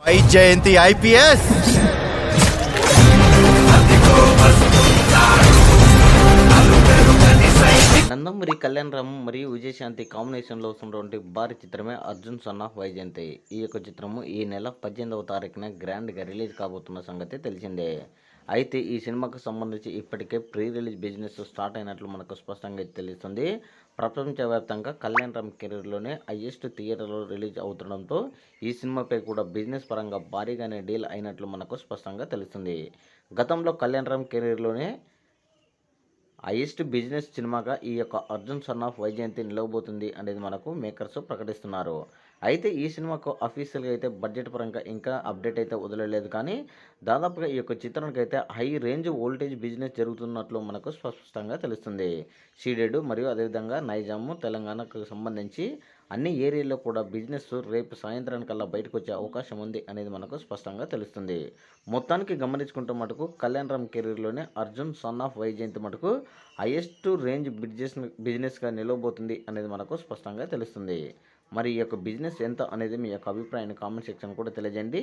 Vyjayanthi IPS Nandamuri Kalyan Ram మరియు విజయశాంతి కాంబినేషన్లో వస్తున్నటువంటి భారీ చిత్రమే అర్జున్ సన్ ఆఫ్ వైజయంతి. ఈ యొక్క చిత్రము ఈ నెల 18వ తారీఖున గ్రాండ్గా రిలీజ్ కాబోతున్న సంగతి తెలిసిందే. అయితే ఈ సినిమాకు సంబంధించి ఇప్పటికే ప్రీ రిలీజ్ బిజినెస్ స్టార్ట్ అయినట్లు మనకు స్పష్టంగా తెలుస్తుంది. ప్రపంచవ్యాప్తంగా కళ్యాణ్ రామ్ కెరీర్లోనే హైయెస్ట్ థియేటర్లో రిలీజ్ అవుతుండడంతో ఈ సినిమాపై కూడా బిజినెస్ పరంగా భారీగానే డీల్ అయినట్లు మనకు స్పష్టంగా తెలుస్తుంది. గతంలో కళ్యాణ్ రామ్ కెరీర్లోనే హైయెస్ట్ బిజినెస్ సినిమాగా ఈ యొక్క అర్జున్ సన్ ఆఫ్ వైజయంతి నిలవబోతుంది అనేది మనకు మేకర్స్ ప్రకటిస్తున్నారు. అయితే ఈ సినిమాకు అఫీషియల్గా అయితే బడ్జెట్ పరంగా ఇంకా అప్డేట్ అయితే వదలలేదు, కానీ దాదాపుగా ఈ యొక్క చిత్రానికి అయితే హై రేంజ్ వోల్టేజ్ బిజినెస్ జరుగుతున్నట్లు మనకు స్పష్టంగా తెలుస్తుంది. సీడెడ్ మరియు అదేవిధంగా నైజాము తెలంగాణకు సంబంధించి అన్ని ఏరియాల్లో కూడా బిజినెస్ రేపు సాయంత్రానికల్లా బయటకు వచ్చే అవకాశం ఉంది అనేది మనకు స్పష్టంగా తెలుస్తుంది. మొత్తానికి గమనించుకుంటే మటుకు కళ్యాణ్ రామ్ కెరీర్లోనే అర్జున్ సన్ ఆఫ్ వైజయంతి మటుకు హైయెస్ట్ రేంజ్ బిజినెస్గా నిలవబోతుంది అనేది మనకు స్పష్టంగా తెలుస్తుంది. మరి ఈ యొక్క బిజినెస్ ఎంత అనేది మీ యొక్క అభిప్రాయాన్ని కామెంట్ సెక్షన్ కూడా తెలియజేయండి.